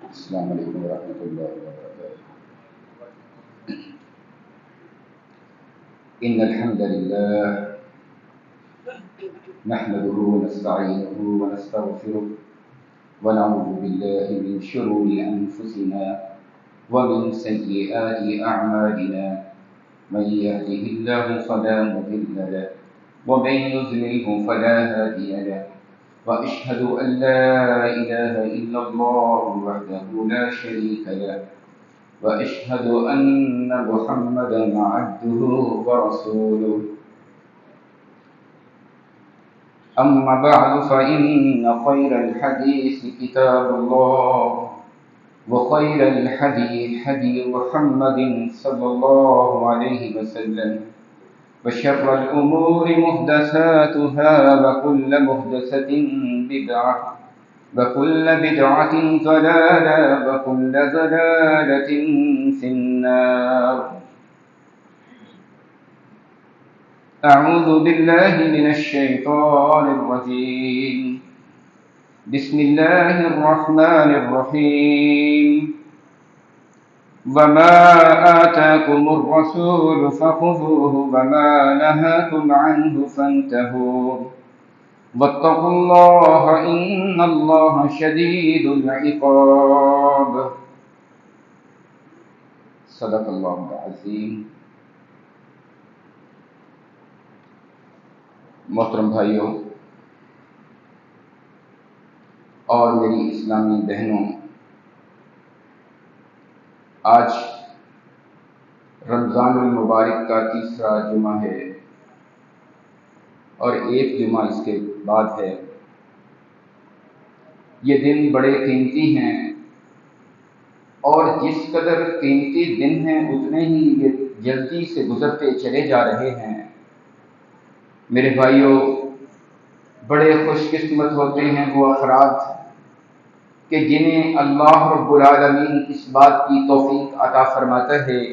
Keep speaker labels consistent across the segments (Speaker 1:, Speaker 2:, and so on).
Speaker 1: السلام علیکم ورحمۃ اللہ وبرکاتہ۔ ان الحمد لله نحمده ونستعينه ونستغفره ونعوذ بالله من شرور انفسنا ومن سيئات اعمالنا، من يهده الله فلا مضل له ومن يضلله فلا هادي له، وأشهد أن لا إله إلا الله وحده لا شريك له، وأشهد أن محمدا عبده ورسوله. أما بعد فإن خير الحديث كتاب الله، وخير الهدي هدي محمد صلى الله عليه وسلم، وشر الأمور محدثاتها، وكل محدثة بدعة، وكل بدعة ضلالة، وكل ضلالة في النار. أعوذ بالله من الشيطان الرجيم. بسم الله الرحمن الرحيم. وما آتاكم الرسول فخذوه وما نهاكم عنه فانتهوا واتقوا الله إن الله شديد العقاب. صدق الله العظيم. محترم بھائیوں اور میری اسلامی بہنوں، آج رمضان المبارک کا تیسرا جمعہ ہے اور ایک جمعہ اس کے بعد ہے۔ یہ دن بڑے قیمتی ہیں اور جس قدر قیمتی دن ہیں اتنے ہی یہ جلدی سے گزرتے چلے جا رہے ہیں۔ میرے بھائیوں، بڑے خوش قسمت ہوتے ہیں وہ افراد کہ جنہیں اللہ رب العالمین اس بات کی توفیق عطا فرماتا ہے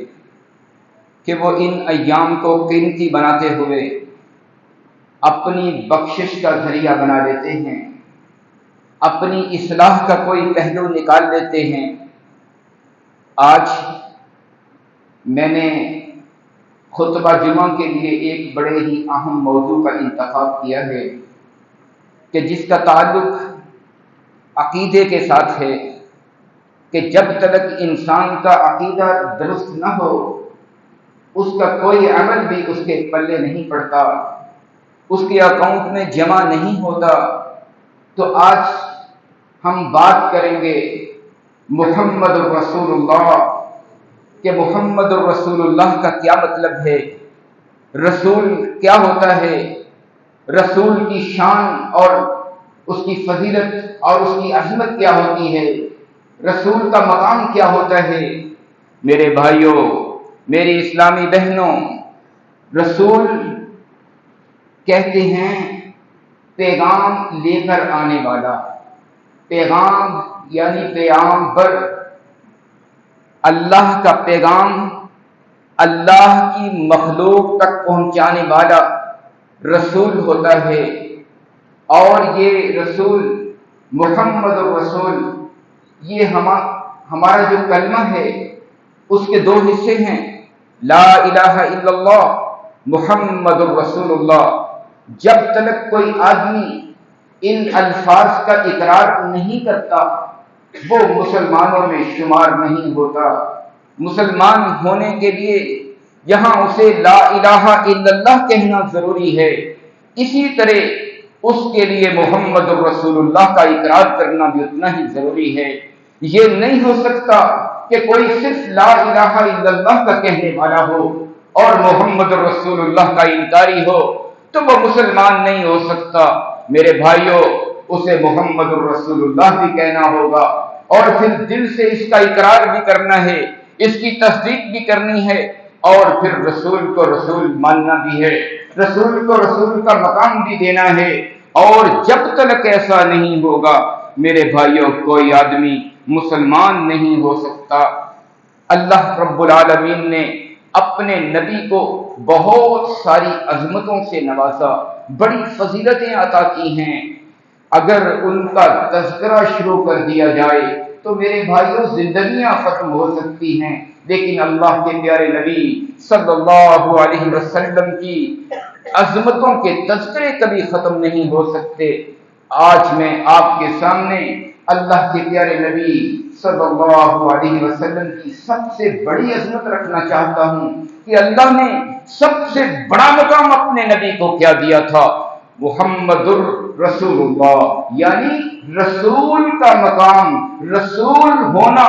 Speaker 1: کہ وہ ان ایام کو قیمتی بناتے ہوئے اپنی بخشش کا ذریعہ بنا لیتے ہیں، اپنی اصلاح کا کوئی پہلو نکال لیتے ہیں۔ آج میں نے خطبہ جمعہ کے لیے ایک بڑے ہی اہم موضوع کا انتخاب کیا ہے کہ جس کا تعلق عقیدے کے ساتھ ہے کہ جب تک انسان کا عقیدہ درست نہ ہو اس کا کوئی عمل بھی اس کے پلے نہیں پڑتا، اس کے اکاؤنٹ میں جمع نہیں ہوتا۔ تو آج ہم بات کریں گے محمد رسول اللہ کہ محمد رسول اللہ کا کیا مطلب ہے، رسول کیا ہوتا ہے، رسول کی شان اور اس کی فضیلت اور اس کی عظمت کیا ہوتی ہے، رسول کا مقام کیا ہوتا ہے۔ میرے بھائیوں، میری اسلامی بہنوں، رسول کہتے ہیں پیغام لے کر آنے والا، پیغام یعنی پیغامبر، اللہ کا پیغام اللہ کی مخلوق تک پہنچانے والا رسول ہوتا ہے۔ اور یہ رسول محمد الرسول، یہ ہمارا جو کلمہ ہے اس کے دو حصے ہیں، لا الہ الا اللہ محمد الرسول اللہ۔ جب تک کوئی آدمی ان الفاظ کا اقرار نہیں کرتا وہ مسلمانوں میں شمار نہیں ہوتا۔ مسلمان ہونے کے لیے یہاں اسے لا الہ الا اللہ کہنا ضروری ہے، اسی طرح اس کے لیے محمد الرسول اللہ کا اقرار کرنا بھی اتنا ہی ضروری ہے۔ یہ نہیں ہو سکتا کہ کوئی صرف لا الہ الا اللہ کا کہنے والا ہو اور محمد الرسول اللہ کا انکاری ہو تو وہ مسلمان نہیں ہو سکتا۔ میرے بھائیوں، اسے محمد الرسول اللہ بھی کہنا ہوگا اور پھر دل سے اس کا اقرار بھی کرنا ہے، اس کی تصدیق بھی کرنی ہے اور پھر رسول کو رسول ماننا بھی ہے، رسول کو رسول کا مقام بھی دینا ہے۔ اور جب تک ایسا نہیں ہوگا میرے بھائیوں کوئی آدمی مسلمان نہیں ہو سکتا۔ اللہ رب العالمین نے اپنے نبی کو بہت ساری عظمتوں سے نوازا، بڑی فضیلتیں عطا کی ہیں۔ اگر ان کا تذکرہ شروع کر دیا جائے تو میرے بھائیوں زندگیاں ختم ہو سکتی ہیں، لیکن اللہ کے پیارے نبی صلی اللہ علیہ وسلم کی عظمتوں کے تذکرے کبھی ختم نہیں ہو سکتے۔ آج میں آپ کے سامنے اللہ کے پیارے نبی صلی اللہ علیہ وسلم کی سب سے بڑی عظمت رکھنا چاہتا ہوں کہ اللہ نے سب سے بڑا مقام اپنے نبی کو کیا دیا تھا، محمد الرسول اللہ، یعنی رسول کا مقام، رسول ہونا،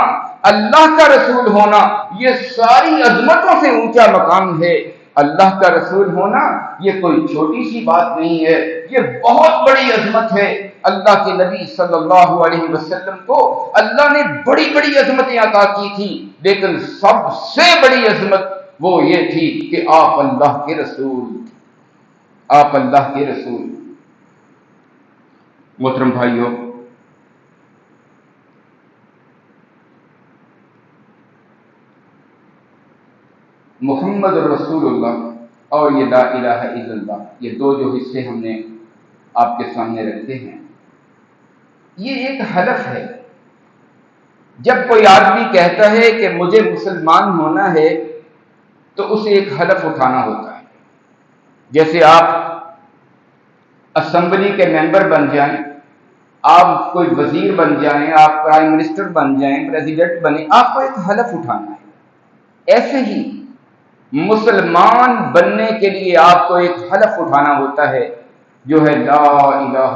Speaker 1: اللہ کا رسول ہونا، یہ ساری عظمتوں سے اونچا مقام ہے۔ اللہ کا رسول ہونا یہ کوئی چھوٹی سی بات نہیں ہے، یہ بہت بڑی عظمت ہے۔ اللہ کے نبی صلی اللہ علیہ وسلم کو اللہ نے بڑی بڑی عظمتیں عطا کی تھیں، لیکن سب سے بڑی عظمت وہ یہ تھی کہ آپ اللہ کے رسول، آپ اللہ کے رسول۔ محترم بھائیوں، محمد رسول اللہ اور یہ لا الہ الا اللہ، یہ دو جو حصے ہم نے آپ کے سامنے رکھتے ہیں، یہ ایک حلف ہے۔ جب کوئی آدمی کہتا ہے کہ مجھے مسلمان ہونا ہے تو اسے ایک حلف اٹھانا ہوتا ہے۔ جیسے آپ اسمبلی کے ممبر بن جائیں، آپ کوئی وزیر بن جائیں، آپ پرائم منسٹر بن جائیں، پریزیڈنٹ بنیں، آپ کو ایک حلف اٹھانا ہے۔ ایسے ہی مسلمان بننے کے لیے آپ کو ایک حلف اٹھانا ہوتا ہے، جو ہے لا الہ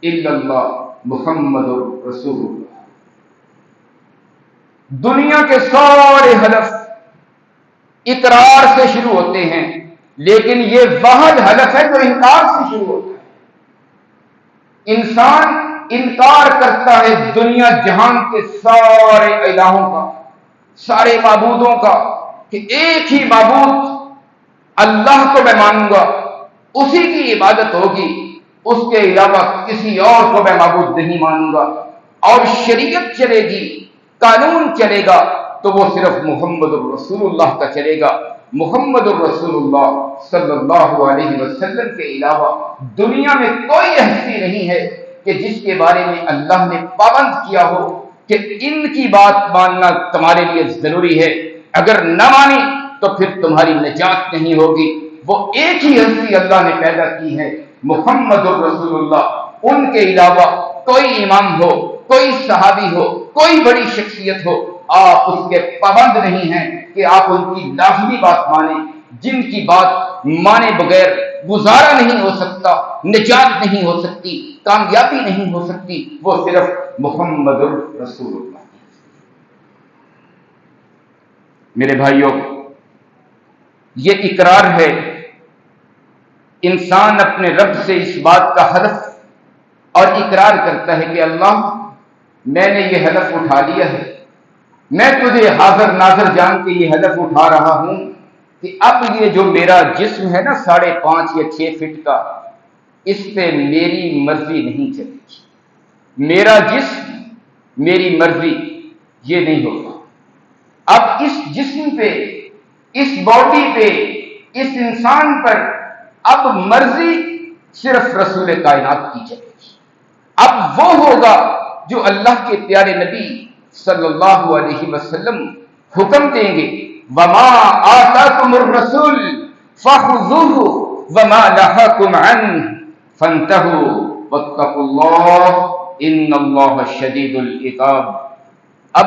Speaker 1: الا اللہ محمد رسول اللہ۔ دنیا کے سارے حلف اقرار سے شروع ہوتے ہیں، لیکن یہ واحد حلف ہے جو انکار سے شروع ہوتا ہے۔ انسان انکار کرتا ہے دنیا جہان کے سارے الہوں کا، سارے معبودوں کا، کہ ایک ہی معبود اللہ کو میں مانوں گا، اسی کی عبادت ہوگی، اس کے علاوہ کسی اور کو میں معبود نہیں مانوں گا، اور شریعت چلے گی، قانون چلے گا تو وہ صرف محمد الرسول اللہ کا چلے گا۔ محمد الرسول اللہ صلی اللہ علیہ وسلم کے علاوہ دنیا میں کوئی ہستی نہیں ہے کہ جس کے بارے میں اللہ نے پابند کیا ہو کہ ان کی بات ماننا تمہارے لیے ضروری ہے، اگر نہ مانی تو پھر تمہاری نجات نہیں ہوگی۔ وہ ایک ہی ہستی اللہ نے پیدا کی ہے، محمد الرسول اللہ۔ ان کے علاوہ کوئی امام ہو، کوئی صحابی ہو، کوئی بڑی شخصیت ہو، آپ اس کے پابند نہیں ہیں کہ آپ ان کی لازمی بات مانیں۔ جن کی بات مانے بغیر گزارا نہیں ہو سکتا، نجات نہیں ہو سکتی، کامیابی نہیں ہو سکتی، وہ صرف محمد الرسول اللہ۔ میرے بھائیوں، یہ اقرار ہے، انسان اپنے رب سے اس بات کا حلف اور اقرار کرتا ہے کہ اللہ، میں نے یہ حلف اٹھا لیا ہے، میں تجھے حاضر ناظر جان کے یہ حلف اٹھا رہا ہوں کہ اب یہ جو میرا جسم ہے نا 5.5 یا 6 فٹ کا، اس پہ میری مرضی نہیں چلے گی، میرا جسم میری مرضی یہ نہیں ہوگا۔ اب اس جسم پہ، اس باڈی پہ، اس انسان پر اب مرضی صرف رسول کائنات کی چلے گی۔ اب وہ ہوگا جو اللہ کے پیارے نبی صلی اللہ علیہ وسلم حکم دیں گے، وما آتاکم الرسول فخذوہ وما نہاکم عنہ فانتہوا واتقوا اللہ ان اللہ شدید العقاب۔ اب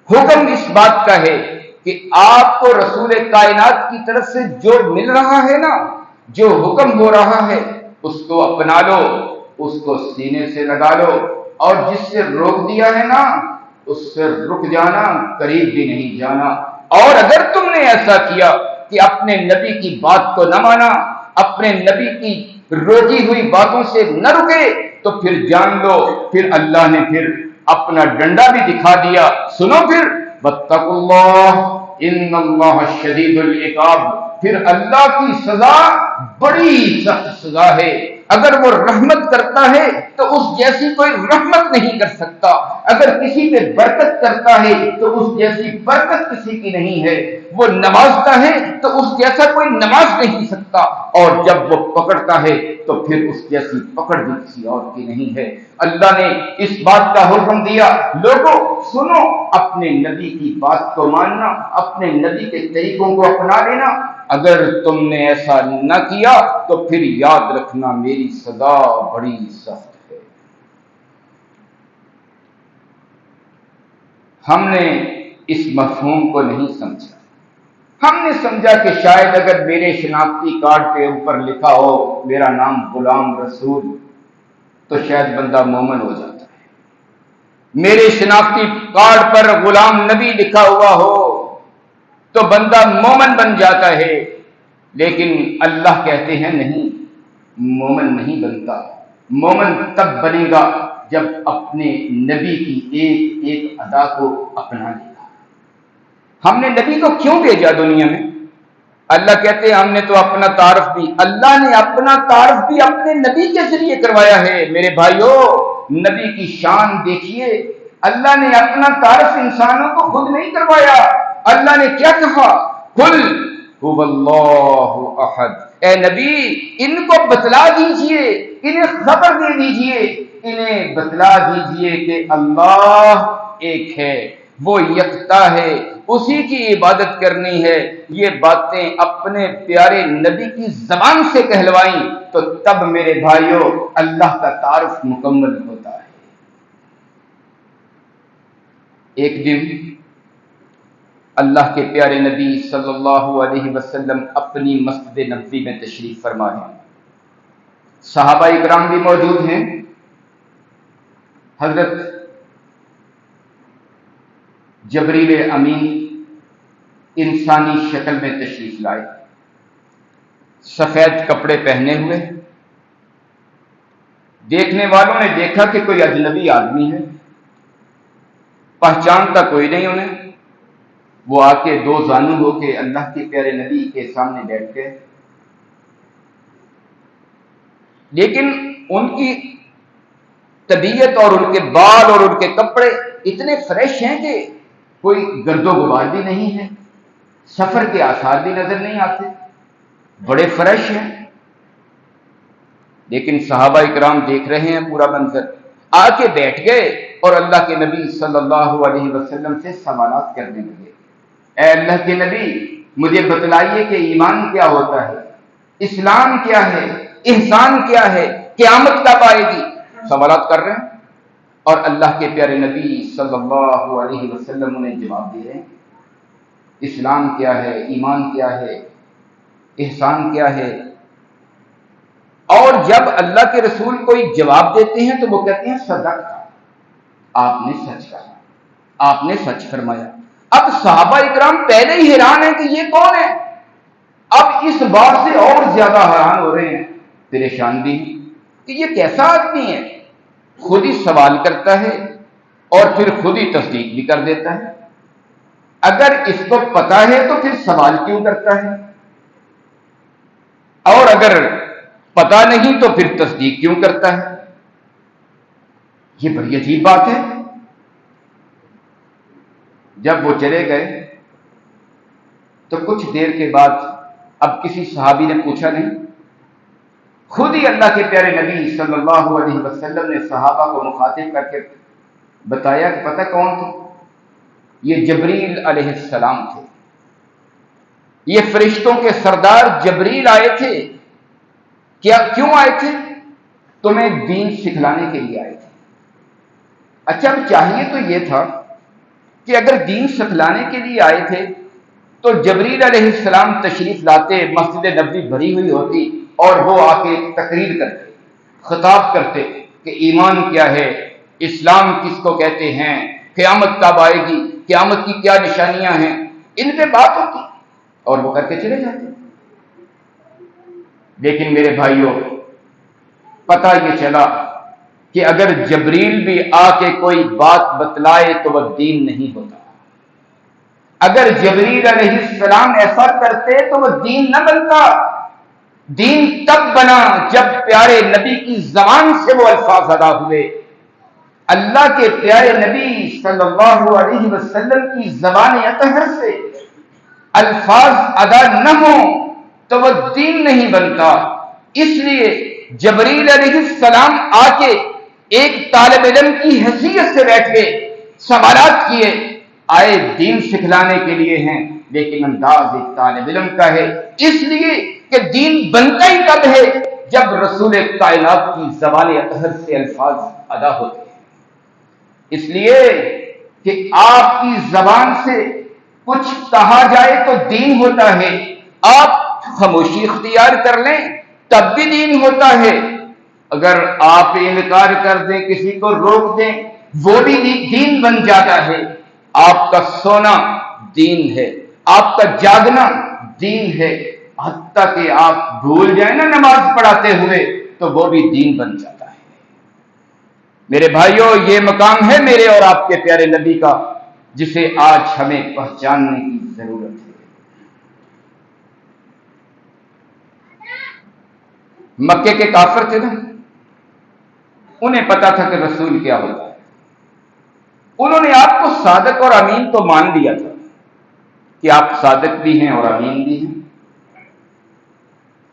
Speaker 1: حکم اس بات کا ہے کہ آپ کو رسول کائنات کی طرف سے جو مل رہا ہے نا، جو حکم ہو رہا ہے، اس کو اپنا لو، اس کو سینے سے لگا لو، اور جس سے روک دیا ہے نا، اس سے رک جانا، قریب بھی نہیں جانا۔ اور اگر تم نے ایسا کیا کہ اپنے نبی کی بات کو نہ مانا، اپنے نبی کی روکی ہوئی باتوں سے نہ رکے، تو پھر جان لو، پھر اللہ نے پھر اپنا ڈنڈا بھی دکھا دیا۔ سنو پھر، واتقوا اللہ ان اللہ شدید العقاب، پھر اللہ کی سزا بڑی سخت سزا ہے۔ اگر وہ رحمت کرتا ہے تو اس جیسی کوئی رحمت نہیں کر سکتا، اگر کسی پہ برکت کرتا ہے تو اس جیسی برکت کسی کی نہیں ہے، وہ نوازتا ہے تو اس جیسا کوئی نواز نہیں سکتا، اور جب وہ پکڑتا ہے تو پھر اس جیسی پکڑ بھی کسی اور کی نہیں ہے۔ اللہ نے اس بات کا حکم دیا، لوگوں سنو، اپنے نبی کی بات کو ماننا، اپنے نبی کے طریقوں کو اپنا لینا۔ اگر تم نے ایسا نہ کیا تو پھر یاد رکھنا میری سزا بڑی سخت ہے۔ ہم نے اس مفہوم کو نہیں سمجھا۔ ہم نے سمجھا کہ شاید اگر میرے شناختی کارڈ پہ اوپر لکھا ہو میرا نام غلام رسول تو شاید بندہ مومن ہو جاتا ہے، میرے شناختی کارڈ پر غلام نبی لکھا ہوا ہو تو بندہ مومن بن جاتا ہے، لیکن اللہ کہتے ہیں نہیں، مومن نہیں بنتا۔ مومن تب بنے گا جب اپنے نبی کی ایک ایک ادا کو اپنا لے گا۔ ہم نے نبی کو کیوں بھیجا دنیا میں؟ اللہ کہتے ہیں ہم نے تو اپنا تعارف بھی، اللہ نے اپنا تعارف بھی اپنے نبی کے ذریعے کروایا ہے۔ میرے بھائیوں، نبی کی شان دیکھیے، اللہ نے اپنا تعارف انسانوں کو خود نہیں کروایا۔ اللہ نے کیا کہا؟ قل هو اللہ احد، اے نبی ان کو بتلا دیجئے، انہیں خبر دے دیجئے، انہیں بتلا دیجئے کہ اللہ ایک ہے، وہ یکتا ہے، اسی کی عبادت کرنی ہے۔ یہ باتیں اپنے پیارے نبی کی زبان سے کہلوائیں تو تب میرے بھائیوں اللہ کا تعارف مکمل ہوتا ہے۔ ایک دن اللہ کے پیارے نبی صلی اللہ علیہ وسلم اپنی مسجد نبوی میں تشریف فرما ہیں، صحابہ اکرام بھی موجود ہیں۔ حضرت جبریل امین انسانی شکل میں تشریف لائے، سفید کپڑے پہنے ہوئے۔ دیکھنے والوں نے دیکھا کہ کوئی اجنبی آدمی ہے، پہچانتا کوئی نہیں انہیں۔ وہ آ کے دو زانو ہو کے اللہ کے پیارے نبی کے سامنے بیٹھ گئے، لیکن ان کی طبیعت اور ان کے بال اور ان کے کپڑے اتنے فریش ہیں کہ کوئی گرد و غبار بھی نہیں ہے، سفر کے آثار بھی نظر نہیں آتے، بڑے فریش ہیں۔ لیکن صحابہ اکرام دیکھ رہے ہیں پورا منظر، آ کے بیٹھ گئے اور اللہ کے نبی صلی اللہ علیہ وسلم سے سوالات کرنے لگے۔ اے اللہ کے نبی، مجھے بتلائیے کہ ایمان کیا ہوتا ہے، اسلام کیا ہے، احسان کیا ہے، قیامت کب آئے گی؟ سوالات کر رہے ہیں اور اللہ کے پیارے نبی صلی اللہ علیہ وسلم انہیں جواب دے رہے ہیں۔ اسلام کیا ہے، ایمان کیا ہے، احسان کیا ہے۔ اور جب اللہ کے رسول کوئی جواب دیتے ہیں تو وہ کہتے ہیں صدقت، آپ نے سچ کہا، آپ نے سچ فرمایا۔ اب صحابہ اکرام پہلے ہی حیران ہیں کہ یہ کون ہے، اب اس بات سے اور زیادہ حیران ہو رہے ہیں، پریشان بھی کہ یہ کیسا آدمی ہے، خود ہی سوال کرتا ہے اور پھر خود ہی تصدیق بھی کر دیتا ہے۔ اگر اس کو پتا ہے تو پھر سوال کیوں کرتا ہے، اور اگر پتا نہیں تو پھر تصدیق کیوں کرتا ہے؟ یہ بڑی عجیب بات ہے۔ جب وہ چلے گئے تو کچھ دیر کے بعد اب کسی صحابی نے پوچھا نہیں، خود ہی اللہ کے پیارے نبی صلی اللہ علیہ وسلم نے صحابہ کو مخاطب کر کے بتایا کہ پتہ کون تھے؟ یہ جبریل علیہ السلام تھے، یہ فرشتوں کے سردار جبریل آئے تھے۔ کیوں آئے تھے؟ تمہیں دین سکھلانے کے لیے آئے تھے۔ اچھا، اب چاہیے تو یہ تھا کہ اگر دین سکھلانے کے لیے آئے تھے تو جبریل علیہ السلام تشریف لاتے، مسجد نبوی بھری ہوئی ہوتی اور وہ آ کے تقریر کرتے، خطاب کرتے کہ ایمان کیا ہے، اسلام کس کو کہتے ہیں، قیامت کب آئے گی، قیامت کی کیا نشانیاں ہیں، ان پہ بات ہوتی اور وہ کر کے چلے جاتے۔ لیکن میرے بھائیوں، پتہ یہ چلا کہ اگر جبریل بھی آ کے کوئی بات بتلائے تو وہ دین نہیں ہوتا، اگر جبریل علیہ السلام ایسا کرتے تو وہ دین نہ بنتا۔ دین تب بنا جب پیارے نبی کی زبان سے وہ الفاظ ادا ہوئے۔ اللہ کے پیارے نبی صلی اللہ علیہ وسلم کی زبان اطہر سے الفاظ ادا نہ ہوں تو وہ دین نہیں بنتا۔ اس لیے جبریل علیہ السلام آ کے ایک طالب علم کی حیثیت سے بیٹھے، سوالات کیے، آئے دین سکھلانے کے لیے ہیں، لیکن انداز ایک طالب علم کا ہے، اس لیے کہ دین بنتا ہی تب ہے جب رسول کائنات کی زبان اطہر سے الفاظ ادا ہوتے ہیں۔ اس لیے کہ آپ کی زبان سے کچھ کہا جائے تو دین ہوتا ہے، آپ خاموشی اختیار کر لیں تب بھی دین ہوتا ہے، اگر آپ انکار کر دیں، کسی کو روک دیں، وہ بھی دین بن جاتا ہے۔ آپ کا سونا دین ہے، آپ کا جاگنا دین ہے، حتیٰ کہ آپ بھول جائیں نا نماز پڑھاتے ہوئے تو وہ بھی دین بن جاتا ہے۔ میرے بھائیوں، یہ مقام ہے میرے اور آپ کے پیارے نبی کا، جسے آج ہمیں پہچاننے کی ضرورت ہے۔ مکے کے کافر تھے نا، انہیں پتا تھا کہ رسول کیا ہوتا ہے، انہوں نے آپ کو صادق اور امین تو مان لیا تھا کہ آپ صادق بھی ہیں اور امین بھی ہیں،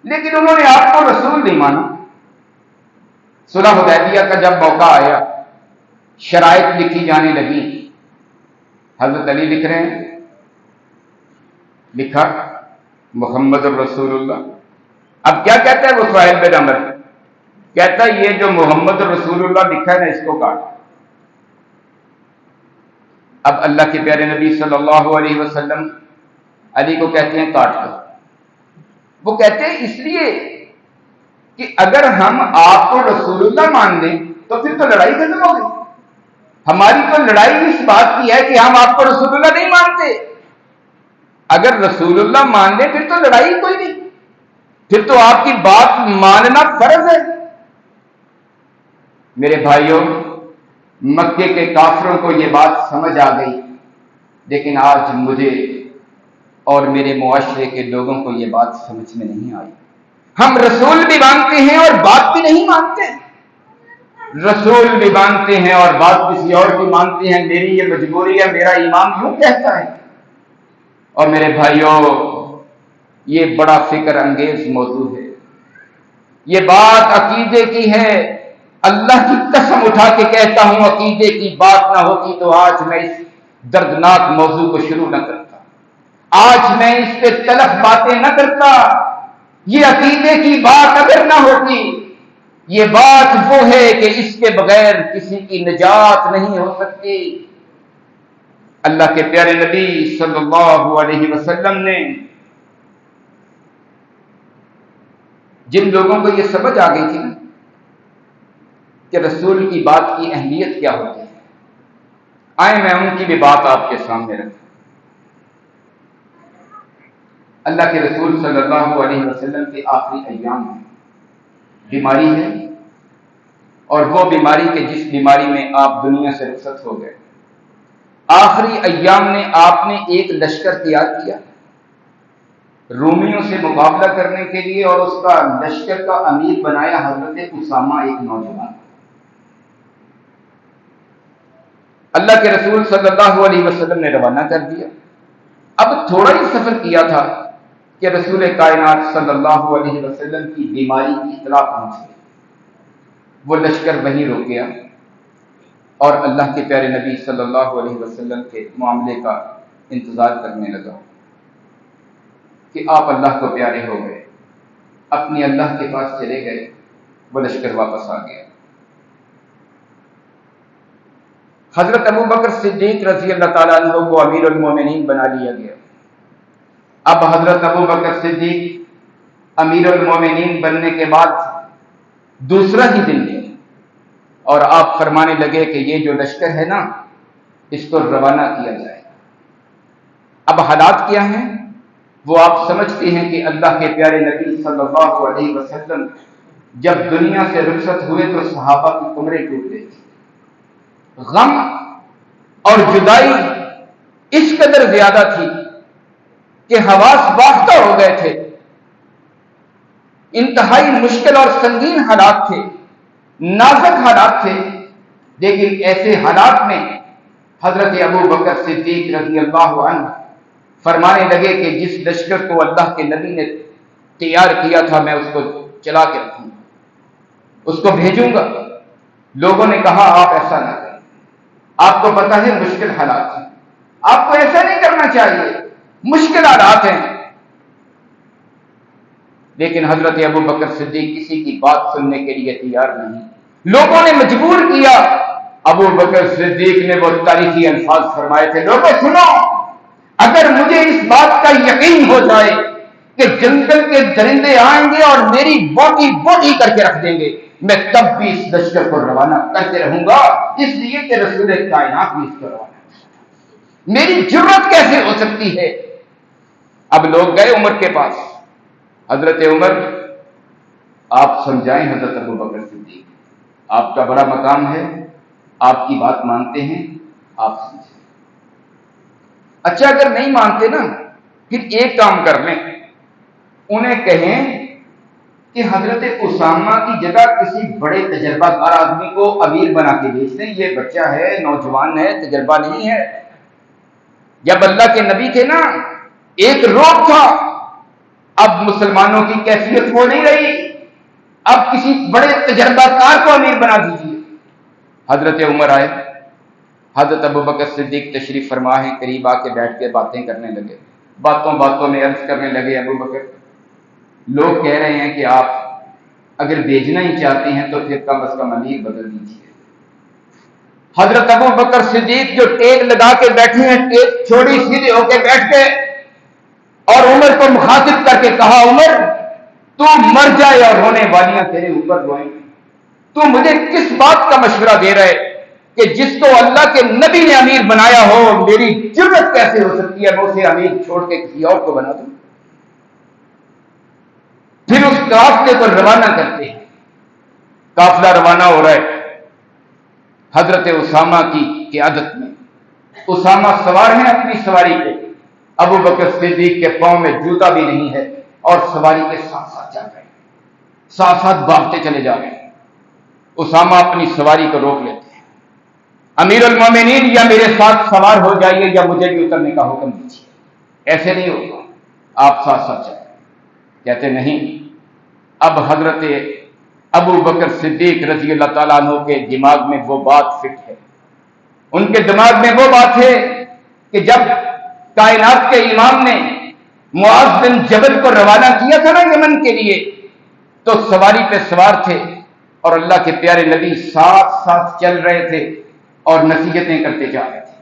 Speaker 1: لیکن انہوں نے آپ کو رسول نہیں مانا۔ صلح حدیبیہ کا جب موقع آیا، شرائط لکھی جانے لگی، حضرت علی لکھ رہے ہیں، لکھا محمد الرسول اللہ۔ اب کیا کہتا ہے وہ سہیل بن عمر، کہتا ہے یہ جو محمد الرسول اللہ لکھا ہے نا، اس کو کاٹ۔ اب اللہ کے پیارے نبی صلی اللہ علیہ وسلم علی کو کہتے ہیں کاٹ دو۔ وہ کہتے ہیں اس لیے کہ اگر ہم آپ کو رسول اللہ مان لیں تو پھر تو لڑائی ختم ہو گئی۔ ہماری تو لڑائی اس بات کی ہے کہ ہم آپ کو رسول اللہ نہیں مانتے، اگر رسول اللہ مان لیں پھر تو لڑائی کوئی نہیں، پھر تو آپ کی بات ماننا فرض ہے۔ میرے بھائیوں، مکے کے کافروں کو یہ بات سمجھ آ گئی، لیکن آج مجھے اور میرے معاشرے کے لوگوں کو یہ بات سمجھ میں نہیں آئی۔ ہم رسول بھی مانتے ہیں اور بات بھی نہیں مانتے، رسول بھی مانتے ہیں اور بات کسی اور کی مانتے ہیں، میری یہ مجبوری ہے، میرا ایمان یوں کہتا ہے۔ اور میرے بھائیوں، یہ بڑا فکر انگیز موضوع ہے، یہ بات عقیدے کی ہے۔ اللہ کی قسم اٹھا کے کہتا ہوں، عقیدے کی بات نہ ہوتی تو آج میں اس دردناک موضوع کو شروع نہ کرتا، آج میں اس پہ تلخ باتیں نہ کرتا۔ یہ عقیدے کی بات اگر نہ ہوتی، یہ بات وہ ہے کہ اس کے بغیر کسی کی نجات نہیں ہو سکتی۔ اللہ کے پیارے نبی صلی اللہ علیہ وسلم نے جن لوگوں کو یہ سمجھ آ گئی تھی نا کہ رسول کی بات کی اہمیت کیا ہوتی ہے، آئے میں ان کی بھی بات آپ کے سامنے رکھوں۔ اللہ کے رسول صلی اللہ علیہ وسلم کے آخری ایام میں بیماری ہے، اور وہ بیماری کے جس بیماری میں آپ دنیا سے رخصت ہو گئے، آخری ایام میں آپ نے ایک لشکر تیار کیا رومیوں سے مقابلہ کرنے کے لیے، اور اس کا لشکر کا امیر بنایا حضرت اسامہ، ایک نوجوان۔ اللہ کے رسول صلی اللہ علیہ وسلم نے روانہ کر دیا۔ اب تھوڑا ہی سفر کیا تھا کہ رسول کائنات صلی اللہ علیہ وسلم کی بیماری کی اطلاع پہنچ گئی۔ وہ لشکر وہیں رک گیا اور اللہ کے پیارے نبی صلی اللہ علیہ وسلم کے معاملے کا انتظار کرنے لگا کہ آپ اللہ کو پیارے ہو گئے، اپنی اللہ کے پاس چلے گئے، وہ لشکر واپس آ گیا۔ حضرت ابو بکر صدیق رضی اللہ تعالیٰ عنہ کو امیر المومنین بنا لیا گیا۔ اب حضرت ابو بکر صدیق امیر المومنین بننے کے بعد دوسرا ہی دن ہے، اور آپ فرمانے لگے کہ یہ جو لشکر ہے نا، اس کو روانہ کیا جائے۔ اب حالات کیا ہیں وہ آپ سمجھتے ہیں کہ اللہ کے پیارے نبی صلی اللہ علیہ وسلم جب دنیا سے رخصت ہوئے تو صحابہ کی کمریں ٹوٹ گئی تھی، غم اور جدائی اس قدر زیادہ تھی کہ حواس باختہ ہو گئے تھے۔ انتہائی مشکل اور سنگین حالات تھے، نازک حالات تھے، لیکن ایسے حالات میں حضرت ابو بکر صدیق رضی اللہ عنہ فرمانے لگے کہ جس لشکر کو اللہ کے نبی نے تیار کیا تھا میں اس کو چلا کے رکھوں گا، اس کو بھیجوں گا۔ لوگوں نے کہا آپ ایسا نہ کریں، آپ کو پتہ ہے مشکل حالات ہیں، آپ کو ایسا نہیں کرنا چاہیے، مشکل حالات ہیں۔ لیکن حضرت ابو بکر صدیق کسی کی بات سننے کے لیے تیار نہیں، لوگوں نے مجبور کیا۔ ابو بکر صدیق نے وہ تاریخی الفاظ فرمائے تھے، لوگوں سنو، اگر مجھے اس بات کا یقین ہو جائے کہ جنگل کے درندے آئیں گے اور میری بوٹی بوٹی کر کے رکھ دیں گے، میں تب بھی اس لشکر کو روانہ کرتے رہوں گا، اس لیے کہ رسول کائنات بھی اس کو روانہ کرے۔ میری جرت کیسے ہو سکتی ہے؟ اب لوگ گئے عمر کے پاس، حضرت عمر آپ سمجھائیں حضرت ابو بکر صدیق، آپ کا بڑا مقام ہے، آپ کی بات مانتے ہیں، آپ سمجھیں۔ اچھا اگر نہیں مانتے نا، پھر ایک کام کر لیں، انہیں کہیں کہ حضرت اسامہ کی جگہ کسی بڑے تجربہ کار آدمی کو امیر بنا کے بھیج دیں، یہ بچہ ہے، نوجوان ہے، تجربہ نہیں ہے۔ جب اللہ کے نبی تھے نا، ایک روک تھا، اب مسلمانوں کی کیفیت ہو نہیں رہی، اب کسی بڑے تجربہ کار کو امیر بنا دیجیے۔ حضرت عمر آئے، حضرت ابو بکر صدیق تشریف فرما ہے، قریب آ کے بیٹھ کے باتیں کرنے لگے، باتوں باتوں میں عرض کرنے لگے، ابو بکر لوگ کہہ رہے ہیں کہ آپ اگر بھیجنا ہی چاہتے ہیں تو پھر کم از کم امیر بدل دیجیے۔ حضرت ابو بکر صدیق جو ٹیک لگا کے بیٹھے ہیں، ٹیک چھوڑی، سیدھے ہو کے بیٹھ گئے اور عمر کو مخاطب کر کے کہا، عمر تو مر جائے اور ہونے والیاں تیرے اوپر روئیں، تو مجھے کس بات کا مشورہ دے رہے کہ جس کو اللہ کے نبی نے امیر بنایا ہو، میری جرت کیسے ہو سکتی ہے میں اسے امیر چھوڑ کے کسی اور کو بنا دوں؟ پھر اس قافلے کو روانہ کرتے ہیں، قافلہ روانہ ہو رہا ہے حضرت اسامہ کی قیادت میں، اسامہ سوار ہیں اپنی سواری پہ، ابو بکر صدیق کے پاؤں میں جوتا بھی نہیں ہے اور سواری کے ساتھ ساتھ چل رہے ہیں، ساتھ ساتھ بھاگتے چلے جا رہے ہیں۔ اسامہ اپنی سواری کو روک لیتے ہیں، امیر المومنین یا میرے ساتھ سوار ہو جائیے یا مجھے بھی اترنے کا حکم دیجیے، ایسے نہیں ہوگا، آپ ساتھ ساتھ چلیں۔ کہتے نہیں۔ اب حضرت ابو بکر صدیق رضی اللہ تعالیٰ عنہ کے دماغ میں وہ بات فٹ ہے، ان کے دماغ میں وہ بات ہے کہ جب کائنات کے امام نے معاذ بن جبل کو روانہ کیا تھا نا یمن کے لیے، تو سواری پہ سوار تھے اور اللہ کے پیارے نبی ساتھ ساتھ چل رہے تھے اور نصیحتیں کرتے جا رہے تھے۔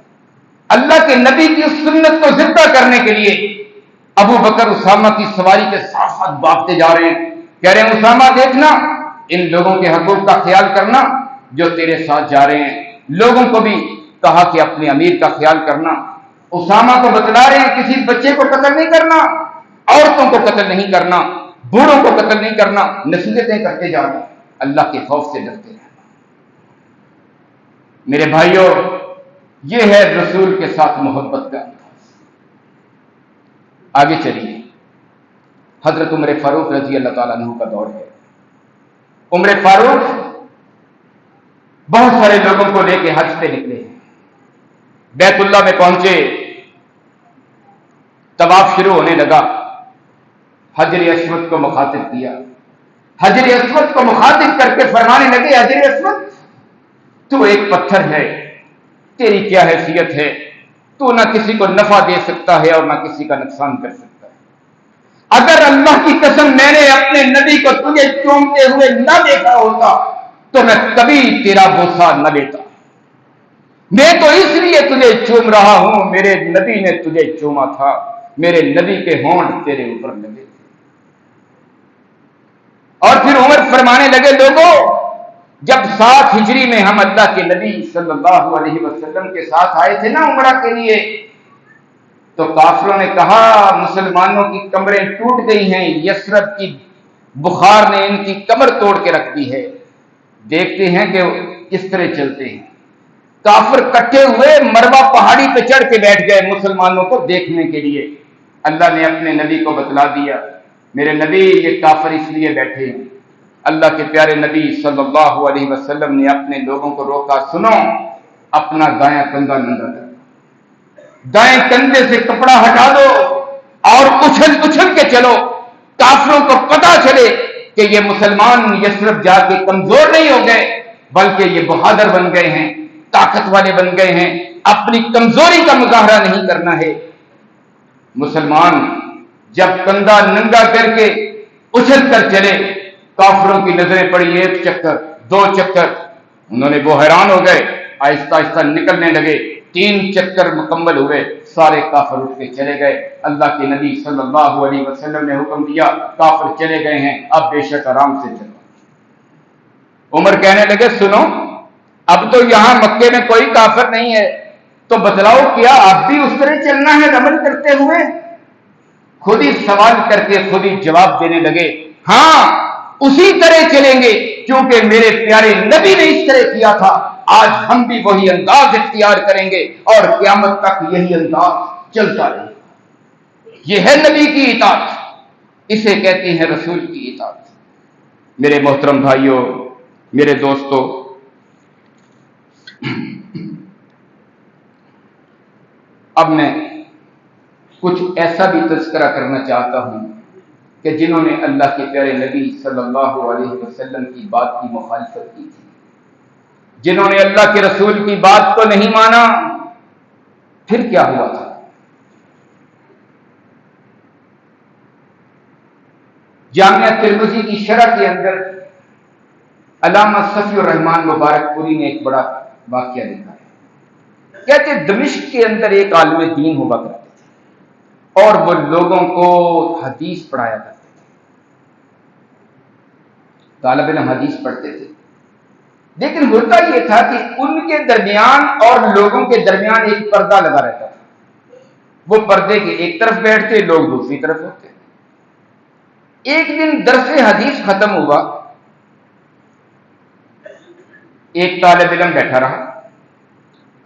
Speaker 1: اللہ کے نبی کی اس سنت کو زندہ کرنے کے لیے ابو بکر اسامہ کی سواری کے ساتھ ساتھ بھاگتے جا رہے ہیں، کہہ رہے ہیں اسامہ دیکھنا، ان لوگوں کے حقوق کا خیال کرنا جو تیرے ساتھ جا رہے ہیں۔ لوگوں کو بھی کہا کہ اپنے امیر کا خیال کرنا۔ اسامہ کو بتلا رہے ہیں کسی بچے کو قتل نہیں کرنا، عورتوں کو قتل نہیں کرنا، بوڑھوں کو قتل نہیں کرنا، نصیحتیں کرتے جا رہے ہیں، اللہ کے خوف سے ڈرتے رہنا۔ میرے بھائیوں، یہ ہے رسول کے ساتھ محبت کا انداز۔ آگے چلیے، حضرت عمر فاروق رضی اللہ تعالیٰ عنہ کا دور ہے۔ عمر فاروق بہت سارے لوگوں کو لے کے حج پہ نکلے ہیں، بیت اللہ میں پہنچے، طواف شروع ہونے لگا، حجر اسود کو مخاطب کیا، حجر اسود کو مخاطب کر کے فرمانے لگے، حجر اسود تو ایک پتھر ہے، تیری کیا حیثیت ہے، تو نہ کسی کو نفع دے سکتا ہے اور نہ کسی کا نقصان کر سکتا ہے۔ اگر اللہ کی قسم میں نے اپنے نبی کو تجھے چومتے ہوئے نہ دیکھا ہوتا تو میں کبھی تیرا بوسہ نہ لیتا، میں تو اس لیے تجھے چوم رہا ہوں، میرے نبی نے تجھے چوما تھا، میرے نبی کے ہونٹ تیرے اوپر لگے۔ اور پھر عمر فرمانے لگے، لوگوں جب 7 ہجری میں ہم اللہ کے نبی صلی اللہ علیہ وسلم کے ساتھ آئے تھے نا عمرہ کے لیے، تو کافروں نے کہا مسلمانوں کی کمریں ٹوٹ گئی ہیں، یثرب کی بخار نے ان کی کمر توڑ کے رکھ دی ہے، دیکھتے ہیں کہ کس طرح چلتے ہیں۔ کافر کٹھے ہوئے مروہ پہاڑی پہ چڑھ کے بیٹھ گئے مسلمانوں کو دیکھنے کے لیے۔ اللہ نے اپنے نبی کو بتلا دیا، میرے نبی یہ کافر اس لیے بیٹھے ہیں۔ اللہ کے پیارے نبی صلی اللہ علیہ وسلم نے اپنے لوگوں کو روکا، سنو اپنا دایاں کندھا ننگا کرو، دائیں کندھے سے کپڑا ہٹا دو اور اچھل اچھل کے چلو، کافروں کو پتا چلے کہ یہ مسلمان یثرب جا کے کمزور نہیں ہو گئے بلکہ یہ بہادر بن گئے ہیں، طاقت والے بن گئے ہیں، اپنی کمزوری کا مظاہرہ نہیں کرنا ہے۔ مسلمان جب کندھا ننگا کر کے اچھل کر چلے، کافروں کی نظریں پڑی، ایک چکر دو چکر، انہوں نے وہ حیران ہو گئے، آہستہ آہستہ نکلنے لگے، 3 چکر مکمل ہوئے، سارے کافر اٹھ کے چلے گئے۔ اللہ کے نبی صلی اللہ علیہ وسلم نے حکم دیا، کافر چلے گئے ہیں، اب بے شک آرام سے چلو۔ عمر کہنے لگے سنو، اب تو یہاں مکے میں کوئی کافر نہیں ہے، تو بتلاؤ کیا آپ بھی اس طرح چلنا ہے عمل کرتے ہوئے؟ خود ہی سوال کر کے خود ہی جواب دینے لگے، ہاں اسی طرح چلیں گے، کیونکہ میرے پیارے نبی نے اس طرح کیا تھا، آج ہم بھی وہی انداز اختیار کریں گے اور قیامت تک یہی انداز چلتا رہے گا۔ یہ ہے نبی کی اطاعت، اسے کہتے ہیں رسول کی اطاعت۔ میرے محترم بھائیوں، میرے دوستو، اب میں کچھ ایسا بھی تذکرہ کرنا چاہتا ہوں کہ جنہوں نے اللہ کے پیارے نبی صلی اللہ علیہ وسلم کی بات کی مخالفت کی تھی، جنہوں نے اللہ کے رسول کی بات کو نہیں مانا، پھر کیا ہوا تھا؟ جامعہ ترمذی کی شرح کے اندر علامہ صفی الرحمان مبارک پوری نے ایک بڑا واقعہ لکھا ہے۔ کہتے دمشق کے اندر ایک عالم دین ہوا کرتے تھے اور وہ لوگوں کو حدیث پڑھایا کرتے تھے، طالب علم حدیث پڑھتے تھے، لیکن ہوتا یہ تھا کہ ان کے درمیان اور لوگوں کے درمیان ایک پردہ لگا رہتا تھا، وہ پردے کے ایک طرف بیٹھتے، لوگ دوسری طرف ہوتے۔ ایک دن درس حدیث ختم ہوا، ایک طالب علم بیٹھا رہا،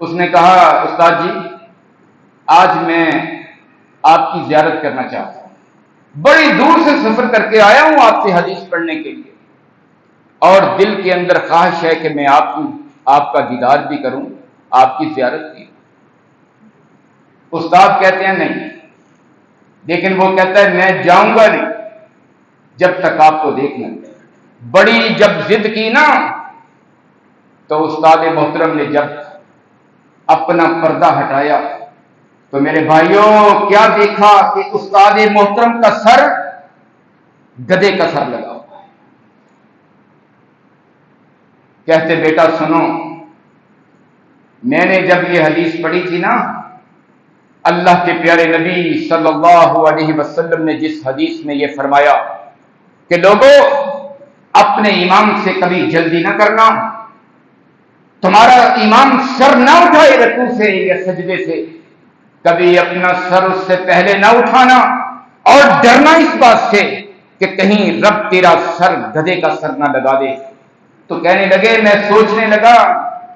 Speaker 1: اس نے کہا استاد جی آج میں آپ کی زیارت کرنا چاہتا ہوں، بڑی دور سے سفر کر کے آیا ہوں آپ سے حدیث پڑھنے کے لیے، اور دل کے اندر خواہش ہے کہ میں آپ کا دیدار بھی کروں، آپ کی زیارت بھی۔ استاد کہتے ہیں نہیں، لیکن وہ کہتا ہے میں جاؤں گا نہیں جب تک آپ کو دیکھ لیں۔ بڑی جب ضد کی نا تو استاد محترم نے جب اپنا پردہ ہٹایا تو میرے بھائیوں کیا دیکھا کہ استاد محترم کا سر گدھے کا سر لگا ہوا ہے۔ کہتے بیٹا سنو، میں نے جب یہ حدیث پڑھی تھی نا، اللہ کے پیارے نبی صلی اللہ علیہ وسلم نے جس حدیث میں یہ فرمایا کہ لوگوں اپنے امام سے کبھی جلدی نہ کرنا، تمہارا امام سر نہ اٹھائے رکوع سے یا سجدے سے، کبھی اپنا سر اس سے پہلے نہ اٹھانا، اور ڈرنا اس بات سے کہ کہیں رب تیرا سر گدھے کا سر نہ لگا دے۔ تو کہنے لگے، میں سوچنے لگا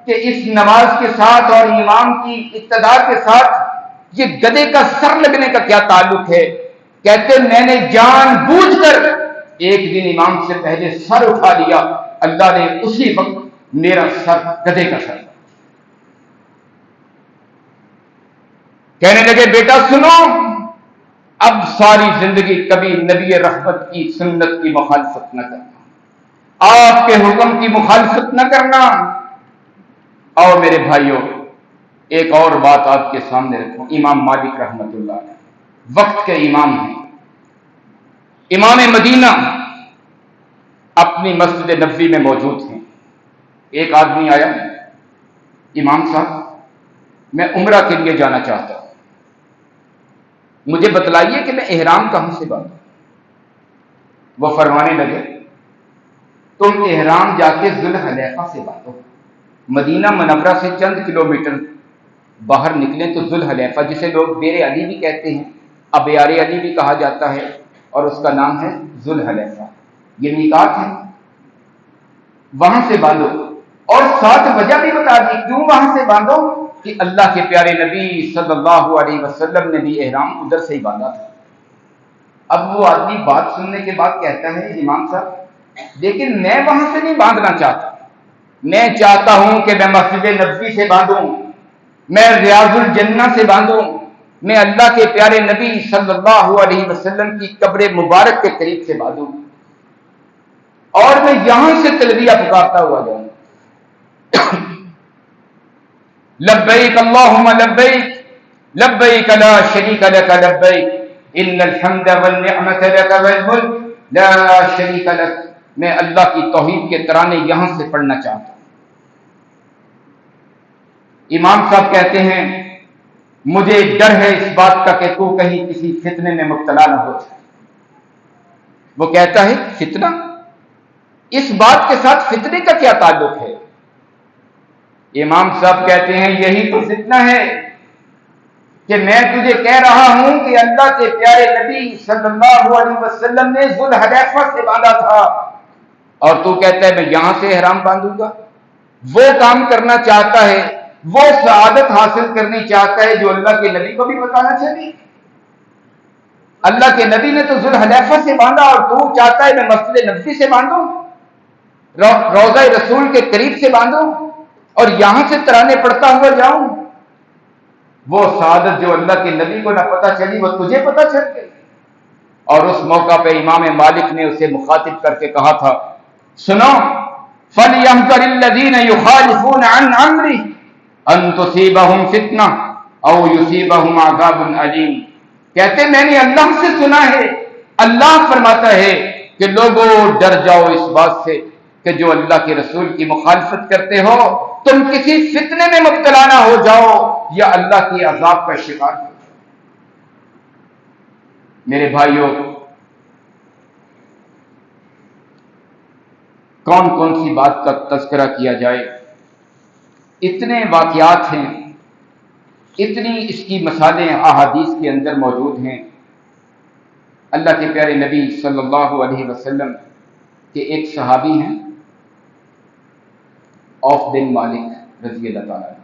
Speaker 1: کہ اس نماز کے ساتھ اور امام کی اقتداء کے ساتھ یہ گدھے کا سر لگنے کا کیا تعلق ہے؟ کہتے میں نے جان بوجھ کر ایک دن امام سے پہلے سر اٹھا لیا، اللہ نے اسی وقت میرا سر گدھے کا سر۔ کہنے لگے بیٹا سنو، اب ساری زندگی کبھی نبی رحمت کی سنت کی مخالفت نہ کرنا، آپ کے حکم کی مخالفت نہ کرنا۔ اور میرے بھائیوں ایک اور بات آپ کے سامنے رکھوں، امام مالک رحمت اللہ علیہ وقت کے امام ہیں، امام مدینہ، اپنی مسجد نبوی میں موجود ہیں۔ ایک آدمی آیا، امام صاحب میں عمرہ کے لیے جانا چاہتا ہوں، مجھے بتلائیے کہ میں احرام کہاں سے باندھوں؟ وہ فرمانے لگے تم احرام جا کے ذوالحلیفہ سے باندھو، مدینہ منورہ سے چند کلومیٹر باہر نکلیں تو ذوالحلیفہ، جسے لوگ دیر علی بھی کہتے ہیں، ابیار علی بھی کہا جاتا ہے، اور اس کا نام ہے ذوالحلیفہ، یہ میقات ہے، وہاں سے باندھو۔ اور ساتھ وجہ بھی بتا دی کیوں وہاں سے باندھو، کہ اللہ کے پیارے نبی صلی اللہ علیہ وسلم نے بھی احرام ادھر سے ہی باندھا تھا۔ اب وہ آدمی بات سننے کے بعد کہتا ہے امام صاحب لیکن میں وہاں سے نہیں باندھنا چاہتا، میں چاہتا ہوں کہ میں مسجد نبوی سے باندھوں، میں ریاض الجنہ سے باندھوں، میں اللہ کے پیارے نبی صلی اللہ علیہ وسلم کی قبر مبارک کے قریب سے باندھوں، اور میں یہاں سے تلبیہ پکارتا ہوا جاؤں، لبیک اللہم لبیک لبیک لا شریک لک لبیک ان الحمد والنعمت لک والملک لا شریک لک۔ میں اللہ کی توحید کے ترانے یہاں سے پڑھنا چاہتا ہوں۔ امام صاحب کہتے ہیں مجھے ڈر ہے اس بات کا کہ تو کہیں کسی فتنے میں مبتلا نہ ہو جائے۔ وہ کہتا ہے فتنہ؟ اس بات کے ساتھ فتنے کا کیا تعلق ہے؟ امام صاحب کہتے ہیں یہی تو فتنہ ہے کہ میں تجھے کہہ رہا ہوں کہ اللہ کے پیارے نبی صلی اللہ علیہ وسلم نے ذوالحلیفہ سے باندھا تھا، اور تو کہتا ہے میں یہاں سے احرام باندھوں گا۔ وہ کام کرنا چاہتا ہے، وہ سعادت حاصل کرنی چاہتا ہے جو اللہ کے نبی کو بھی بتانا چاہیے۔ اللہ کے نبی نے تو ذوالحلیفہ سے باندھا اور تو چاہتا ہے میں مسجد نبوی سے باندھوں، روضہ رسول کے قریب سے باندھوں اور یہاں سے ترانے پڑھتا ہوا جاؤں۔ وہ سعادت جو اللہ کے نبی کو نہ پتہ چلی وہ تجھے پتہ چل گئی۔ اور اس موقع پہ امام مالک نے اسے مخاطب کر کے کہا تھا سنو فَلْيَحْذَرِ الَّذِينَ يُخَالِفُونَ عَنْ أَمْرِهِ أَن تُصِيبَهُمْ فِتْنَةٌ أَوْ يُصِيبَهُمْ عَذَابٌ أَلِيمٌ۔ کہتے میں نے اللہ سے سنا ہے، اللہ فرماتا ہے کہ لوگوں ڈر جاؤ اس بات سے کہ جو اللہ کے رسول کی مخالفت کرتے ہو تم کسی فتنے میں مبتلا نہ ہو جاؤ یا اللہ کی عذاب کا شکار ہو جاؤ۔ میرے بھائیوں، کون کون سی بات کا تذکرہ کیا جائے، اتنے واقعات ہیں، اتنی اس کی مثالیں احادیث کے اندر موجود ہیں۔ اللہ کے پیارے نبی صلی اللہ علیہ وسلم کے ایک صحابی ہیں عوف بن مالک رضی اللہ تعالیٰ عنہ،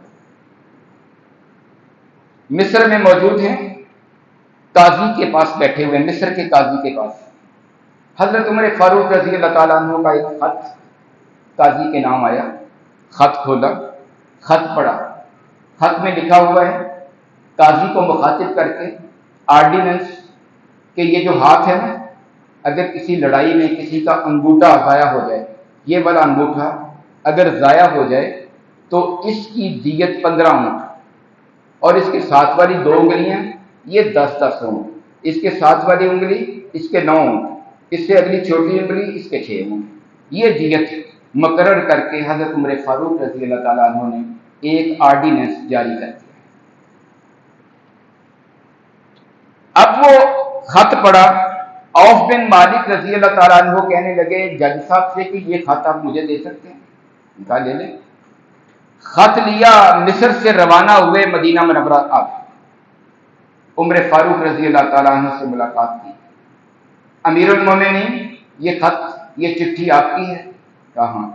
Speaker 1: مصر میں موجود ہیں، قاضی کے پاس بیٹھے ہوئے، مصر کے قاضی کے پاس حضرت عمر فاروق رضی اللہ تعالیٰ عنہ کا ایک خط قاضی کے نام آیا، خط کھولا، خط پڑھا، خط میں لکھا ہوا ہے قاضی کو مخاطب کر کے آرڈیننس کہ یہ جو ہاتھ ہے نا، اگر کسی لڑائی میں کسی کا انگوٹھا ضائع ہو جائے، یہ والا انگوٹھا اگر ضائع ہو جائے تو اس کی دیت 15 اونٹ، اور اس کے ساتھ والی 2 انگلیاں یہ 10 اونٹ، اس کے ساتھ والی انگلی اس کے 9 اونٹ، اس سے اگلی چھوٹی انگلی اس کے 6 اونٹ، یہ دیت مقرر کر کے حضرت عمر فاروق رضی اللہ تعالیٰ عنہ نے ایک آرڈیننس جاری کر دیا۔ اب وہ خط پڑھا، عوف بن مالک رضی اللہ تعالیٰ عنہ کہنے لگے جج صاحب سے کہ یہ خط آپ مجھے دے سکتے ہیں؟ کہا لے لیں۔ خط لیا، مصر سے روانہ ہوئے، مدینہ منورہ آ گئے، عمر فاروق رضی اللہ تعالیٰ عنہ سے ملاقات کی۔ امیر المومنین یہ خط، یہ چٹھی آپ کی ہے؟ کہا ہاں۔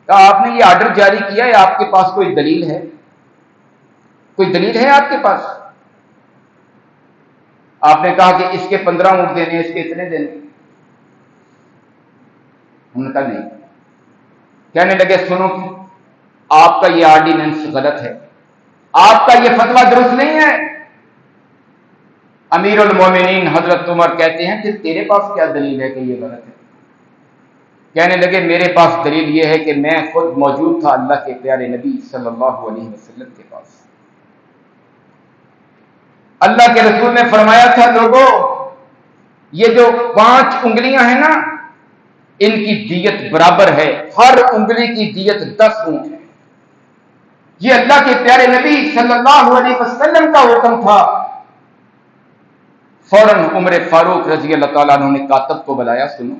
Speaker 1: کہا آپ نے یہ آرڈر جاری کیا ہے، آپ کے پاس کوئی دلیل ہے؟ کوئی دلیل ہے آپ کے پاس؟ آپ نے کہا کہ اس کے 15 اونٹ دینے، اس کے اتنے دینے۔ انہوں نے کہا نہیں۔ کہنے لگے سنو آپ کا یہ آرڈیننس غلط ہے، آپ کا یہ فتویٰ درست نہیں ہے۔ امیر المومنین حضرت عمر کہتے ہیں کہ تیرے پاس کیا دلیل ہے کہ یہ غلط ہے؟ کہنے لگے میرے پاس دلیل یہ ہے کہ میں خود موجود تھا اللہ کے پیارے نبی صلی اللہ علیہ وسلم کے پاس۔ اللہ کے رسول نے فرمایا تھا لوگوں یہ جو 5 انگلیاں ہیں نا ان کی دیت برابر ہے، ہر انگلی کی دیت 10 اونٹ ہے۔ یہ اللہ کے پیارے نبی صلی اللہ علیہ وسلم کا حکم تھا۔ فوراً عمر فاروق رضی اللہ تعالیٰ عنہ نے کاتب کو بلایا، سنو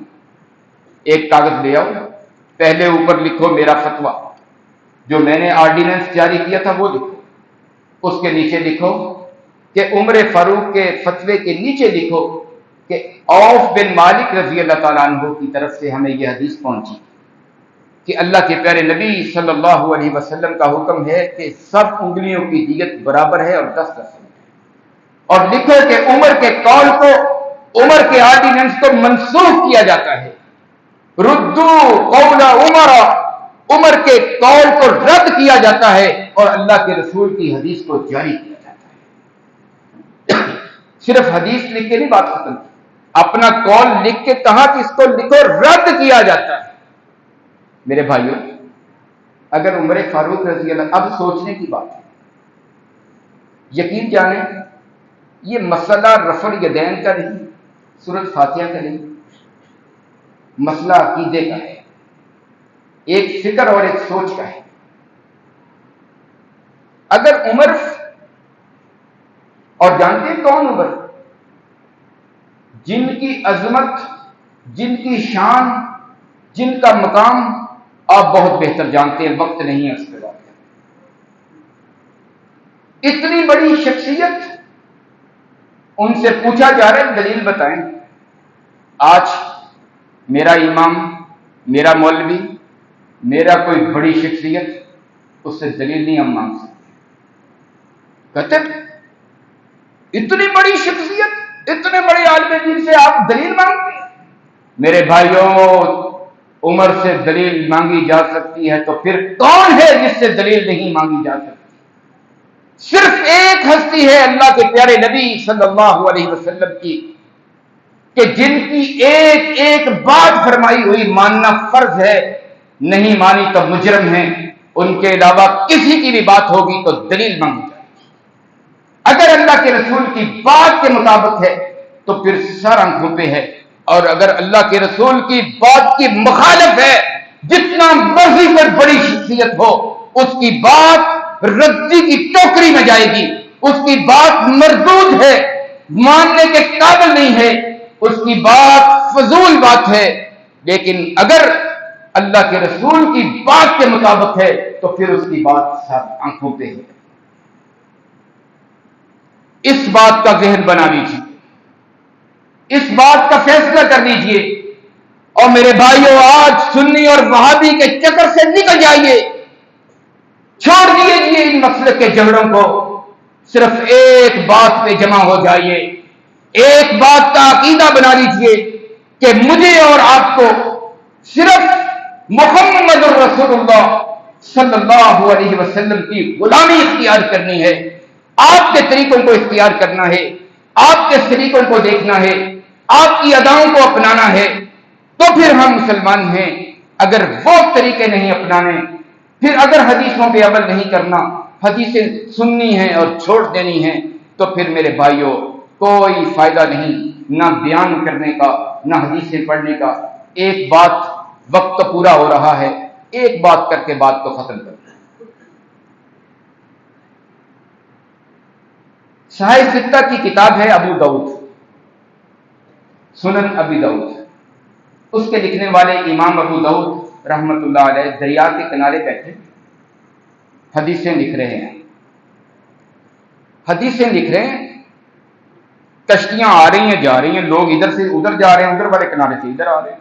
Speaker 1: ایک کاغذ لے آؤ، پہلے اوپر لکھو میرا فتویٰ، جو میں نے آرڈیننس جاری کیا تھا وہ لکھو، اس کے نیچے لکھو کہ عمر فاروق کے فتوے کے نیچے لکھو کہ عوف بن مالک رضی اللہ تعالیٰ عنہ کی طرف سے ہمیں یہ حدیث پہنچی کہ اللہ کے پیارے نبی صلی اللہ علیہ وسلم کا حکم ہے کہ سب انگلیوں کی دیت برابر ہے اور 10 ہے، اور لکھو کہ عمر کے قول کو عمر کے آرڈیننس کو منسوخ کیا جاتا ہے. ردو قول عمر کے قول کو رد کیا جاتا ہے اور اللہ کے رسول کی حدیث کو جاری کیا جاتا ہے. صرف حدیث لکھ کے نہیں بات ختم کی، اپنا قول لکھ کے کہا کہ اس کو لکھو، رد کیا جاتا ہے. میرے بھائیوں، اگر عمر فاروق رضی اللہ، اب سوچنے کی بات ہے، یقین جانیں یہ مسئلہ رفع الیدین کا نہیں، سورۃ فاتحہ کا نہیں، مسئلہ عقیدے کا ہے، ایک فکر اور ایک سوچ کا ہے. اگر عمر، اور جانتے ہیں کون عمر؟ جن کی عظمت، جن کی شان، جن کا مقام آپ بہت بہتر جانتے ہیں، وقت نہیں ہے اس پہ بات کرنے. اتنی بڑی شخصیت، ان سے پوچھا جا رہا ہے دلیل بتائیں. آج میرا امام، میرا مولوی، میرا کوئی بڑی شخصیت، اس سے دلیل نہیں ہم مانگ سکتے. کہتے اتنی بڑی شخصیت، اتنے بڑے عالم دین سے آپ دلیل مانگتے ہیں؟ میرے بھائیوں، عمر سے دلیل مانگی جا سکتی ہے تو پھر کون ہے جس سے دلیل نہیں مانگی جا سکتی؟ صرف ایک ہستی ہے اللہ کے پیارے نبی صلی اللہ علیہ وسلم کی، کہ جن کی ایک ایک بات فرمائی ہوئی ماننا فرض ہے، نہیں مانی تو مجرم ہے. ان کے علاوہ کسی کی بھی بات ہوگی تو دلیل مانگی جائے. اگر اللہ کے رسول کی بات کے مطابق ہے تو پھر سر آنکھوں پہ ہے، اور اگر اللہ کے رسول کی بات کی مخالف ہے، جتنا مرضی پر بڑی شخصیت ہو، اس کی بات ردی کی ٹوکری میں جائے گی. اس کی بات مردود ہے، ماننے کے قابل نہیں ہے، اس کی بات فضول بات ہے. لیکن اگر اللہ کے رسول کی بات کے مطابق ہے تو پھر اس کی بات سر آنکھوں پہ ہے. اس بات کا ذہن بنا لیجیے، اس بات کا فیصلہ کر لیجیے. اور میرے بھائیوں، آج سنی اور وہابی کے چکر سے نکل جائیے، چھوڑ دیجیے ان مسلک کے جھگڑوں کو، صرف ایک بات پہ جمع ہو جائیے، ایک بات کا عقیدہ بنا لیجیے کہ مجھے اور آپ کو صرف محمد رسول اللہ صلی اللہ علیہ وسلم کی غلامی اختیار کرنی ہے. آپ کے طریقوں کو اختیار کرنا ہے، آپ کے طریقوں کو دیکھنا ہے، آپ کی اداؤں کو اپنانا ہے، تو پھر ہم مسلمان ہیں. اگر وہ طریقے نہیں اپنانے، پھر اگر حدیثوں پہ عمل نہیں کرنا، حدیثیں سننی ہیں اور چھوڑ دینی ہیں، تو پھر میرے بھائیوں کوئی فائدہ نہیں، نہ بیان کرنے کا، نہ حدیثیں پڑھنے کا. ایک بات، وقت تو پورا ہو رہا ہے، ایک بات کر کے بات کو ختم کر دیں. صحیح ستہ کی کتاب ہے ابو داؤد، سنن ابی داؤد. اس کے لکھنے والے امام ابو داؤد رحمت اللہ علیہ دریا کے کنارے بیٹھے حدیثیں لکھ رہے ہیں. حدیثیں لکھ رہے ہیں، کشتیاں آ رہی ہیں جا رہی ہیں، لوگ ادھر سے ادھر جا رہے ہیں، ادھر والے کنارے سے ادھر آ رہے ہیں.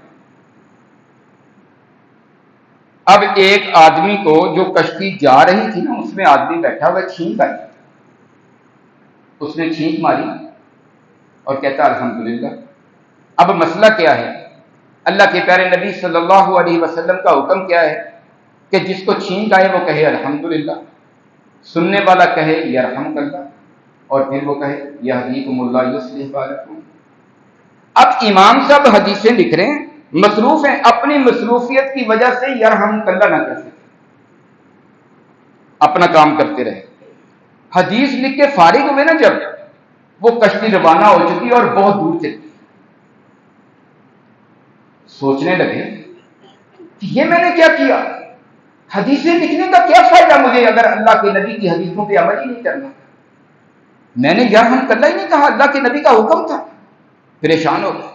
Speaker 1: اب ایک آدمی کو، جو کشتی جا رہی تھی نا، اس میں آدمی بیٹھا ہوا چھینک آئی، اس نے چھینک ماری اور کہتا الحمدللہ. اب مسئلہ کیا ہے؟ اللہ کے پیارے نبی صلی اللہ علیہ وسلم کا حکم کیا ہے کہ جس کو چھینک آئے وہ کہے الحمدللہ، سننے والا کہے یرحمک اللہ، اور پھر وہ کہے یہدیکم اللہ یصلح بالکم. اب امام صاحب حدیثیں لکھ رہے ہیں، مصروف ہیں، اپنی مصروفیت کی وجہ سے یرحمک اللہ نہ کہہ سکے، اپنا کام کرتے رہے. حدیث لکھ کے فارغ ہوئے نا جب، وہ کشتی روانہ ہو چکی اور بہت دور چلی. سوچنے لگے کہ یہ میں نے کیا کیا؟ حدیثیں لکھنے کا کیا فائدہ مجھے اگر اللہ کے نبی کی حدیثوں پہ عمل ہی نہیں کرنا؟ میں نے یرحمک اللہ ہی نہیں کہا، اللہ کے نبی کا حکم تھا. پریشان ہو گئے،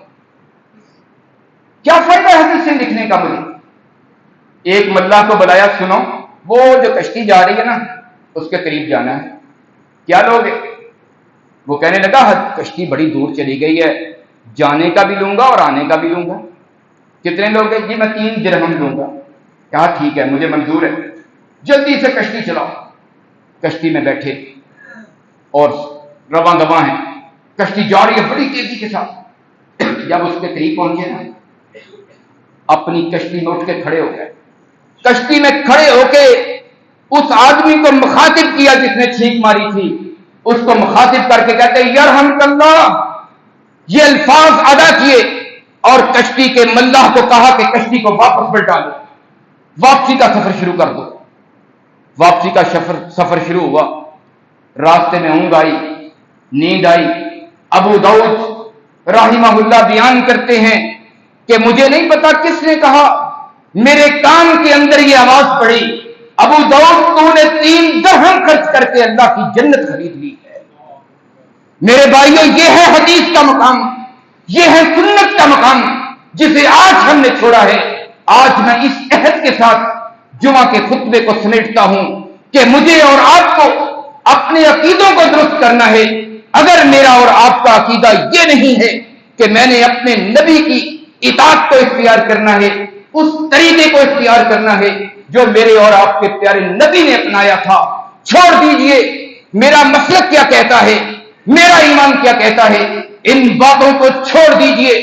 Speaker 1: کیا فائدہ حدیثیں لکھنے کا مجھے؟ ایک ملاح کو بلایا، سنو، وہ جو کشتی جا رہی ہے نا، اس کے قریب جانا ہے، کیا لوگ؟ وہ کہنے لگا کشتی بڑی دور چلی گئی ہے، جانے کا بھی لوں گا اور آنے کا بھی لوں گا. کتنے لوگ ہیں؟ جی میں 3 درہم لوں گا. کہا ٹھیک ہے، مجھے منظور ہے، جلدی سے کشتی چلاؤ. کشتی میں بیٹھے اور رواں دواں ہیں، کشتی جا رہی ہے بڑی تیزی کے ساتھ. جب اس کے قریب پہنچے نا، اپنی کشتی میں اٹھ کے کھڑے ہو گئے، کشتی میں کھڑے ہو کے اس آدمی کو مخاطب کیا جس نے چھینک ماری تھی، اس کو مخاطب کر کے کہتے یرحمک اللہ، یہ الفاظ ادا کیے اور کشتی کے ملاح کو کہا کہ کشتی کو واپس پلٹا دو، واپسی کا سفر شروع کر دو۔ واپسی کا سفر شروع ہوا، راستے میں اونگ آئی، نیند آئی۔ ابو داؤد رحمہ اللہ بیان کرتے ہیں کہ مجھے نہیں پتا کس نے کہا، میرے کان کے اندر یہ آواز پڑی، ابو داؤد تو نے 3 درہم خرچ کر کے اللہ کی جنت خرید لی ہے۔ میرے بھائیوں، یہ ہے حدیث کا مقام، یہ ہے سنت کا مقام جسے آج ہم نے چھوڑا ہے۔ آج میں اس عہد کے ساتھ جمعہ کے خطبے کو سمیٹتا ہوں کہ مجھے اور آپ کو اپنے عقیدوں کو درست کرنا ہے۔ اگر میرا اور آپ کا عقیدہ یہ نہیں ہے کہ میں نے اپنے نبی کی اطاعت کو اختیار کرنا ہے، اس طریقے کو اختیار کرنا ہے جو میرے اور آپ کے پیارے نبی نے اپنایا تھا، چھوڑ دیجئے میرا مسلک کیا کہتا ہے، میرا ایمان کیا کہتا ہے، ان باتوں کو چھوڑ دیجئے۔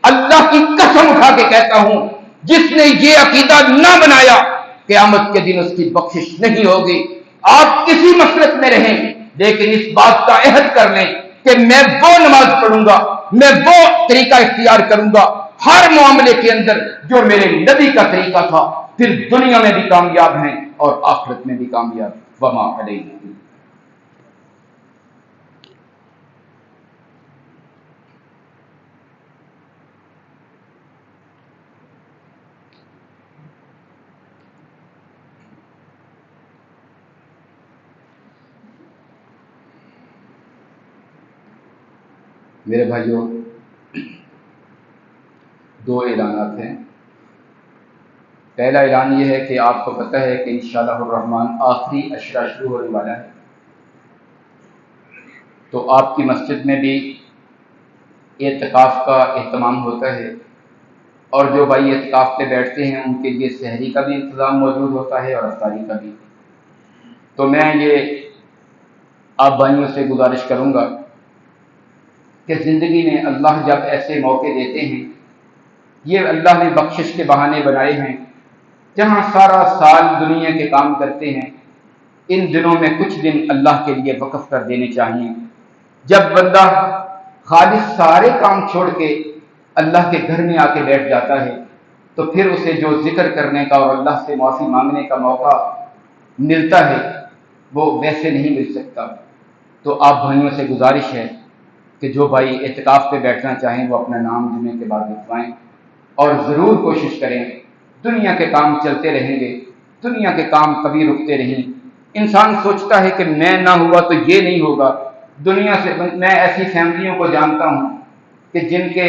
Speaker 1: اللہ کی قسم اٹھا کے کہتا ہوں، جس نے یہ عقیدہ نہ بنایا قیامت کے دن اس کی بخشش نہیں ہوگی۔ آپ کسی مسلک میں رہیں لیکن اس بات کا عہد کر لیں کہ میں وہ نماز پڑھوں گا، میں وہ طریقہ اختیار کروں گا ہر معاملے کے اندر جو میرے نبی کا طریقہ تھا، پھر دنیا میں بھی کامیاب ہیں اور آخرت میں بھی کامیاب۔ وما علینا۔ میرے بھائیوں، 2 اعلانات ہیں۔ پہلا اعلان یہ ہے کہ آپ کو پتہ ہے کہ انشاءاللہ الرحمن آخری عشرہ شروع ہونے والا ہے، تو آپ کی مسجد میں بھی اعتکاف کا اہتمام ہوتا ہے، اور جو بھائی اعتکاف پہ بیٹھتے ہیں ان کے لیے سحری کا بھی انتظام موجود ہوتا ہے اور افطاری کا بھی۔ تو میں یہ آپ بھائیوں سے گزارش کروں گا کہ زندگی میں اللہ جب ایسے موقع دیتے ہیں، یہ اللہ نے بخشش کے بہانے بنائے ہیں، جہاں سارا سال دنیا کے کام کرتے ہیں، ان دنوں میں کچھ دن اللہ کے لیے وقف کر دینے چاہیے۔ جب بندہ خالص سارے کام چھوڑ کے اللہ کے گھر میں آ کے بیٹھ جاتا ہے تو پھر اسے جو ذکر کرنے کا اور اللہ سے معافی مانگنے کا موقع ملتا ہے وہ ویسے نہیں مل سکتا۔ تو آپ بھائیوں سے گزارش ہے کہ جو بھائی اعتکاف پہ بیٹھنا چاہیں وہ اپنا نام جمعے کے بعد لکھوائیں، اور ضرور کوشش کریں۔ دنیا کے کام چلتے رہیں گے، دنیا کے کام کبھی رکتے نہیں۔ انسان سوچتا ہے کہ میں نہ ہوا تو یہ نہیں ہوگا۔ دنیا سے میں ایسی فیملیوں کو جانتا ہوں کہ جن کے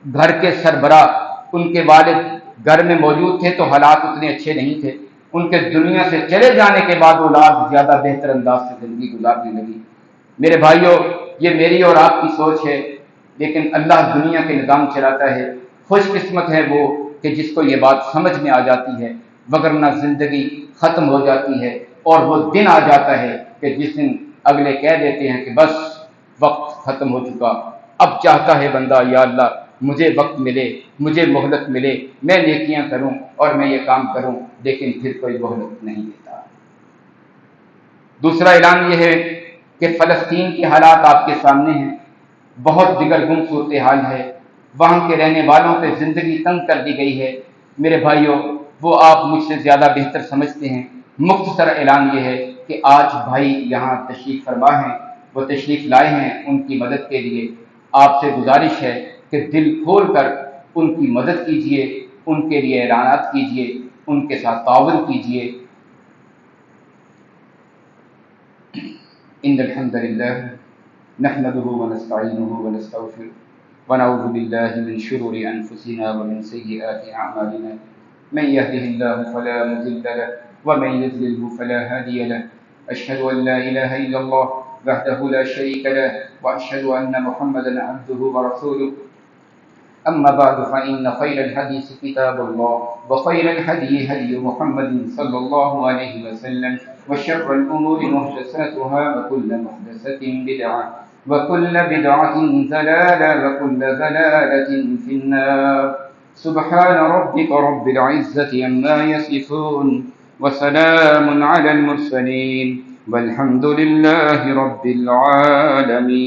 Speaker 1: گھر کے سربراہ ان کے والد گھر میں موجود تھے تو حالات اتنے اچھے نہیں تھے، ان کے دنیا سے چلے جانے کے بعد اولاد زیادہ بہتر انداز سے زندگی گزارنے لگی۔ میرے بھائیوں، یہ میری اور آپ کی سوچ ہے، لیکن اللہ دنیا کے نظام چلاتا ہے۔ خوش قسمت ہے وہ کہ جس کو یہ بات سمجھ میں آ جاتی ہے، وگرنہ زندگی ختم ہو جاتی ہے اور وہ دن آ جاتا ہے کہ جس دن اگلے کہہ دیتے ہیں کہ بس وقت ختم ہو چکا۔ اب چاہتا ہے بندہ یا اللہ مجھے وقت ملے، مجھے مہلت ملے، میں نیکیاں کروں اور میں یہ کام کروں، لیکن پھر کوئی مہلت نہیں دیتا۔ دوسرا اعلان یہ ہے کہ فلسطین کے حالات آپ کے سامنے ہیں، بہت دگرگون صورتحال ہے، وہاں کے رہنے والوں پہ زندگی تنگ کر دی گئی ہے۔ میرے بھائیوں، وہ آپ مجھ سے زیادہ بہتر سمجھتے ہیں۔ مختصر اعلان یہ ہے کہ آج بھائی یہاں تشریف فرما ہیں، وہ تشریف لائے ہیں ان کی مدد کے لیے۔ آپ سے گزارش ہے کہ دل کھول کر ان کی مدد کیجیے، ان کے لیے اعلانات کیجیے، ان کے ساتھ تعاون کیجیے۔ ان الحمد للہ نحمده ونستعینه ونستغفره ونعوذ بالله من شرور انفسنا ومن سيئات اعمالنا، من يهده الله فلا مضل له ومن يضلل فلا هادي له، اشهد ان لا اله الا الله وحده لا شريك له واشهد ان محمدا عبده ورسوله، أما بعد فإن خير الحديث كتاب الله وخير الهدي هدي محمد صلى الله عليه وسلم وشر الأمور محدثاتها وكل محدثة بدعة وكل بدعة ضلالة وكل ضلالة في النار. سبحان ربك رب العزة عما يصفون وسلام على المرسلين والحمد لله رب العالمين.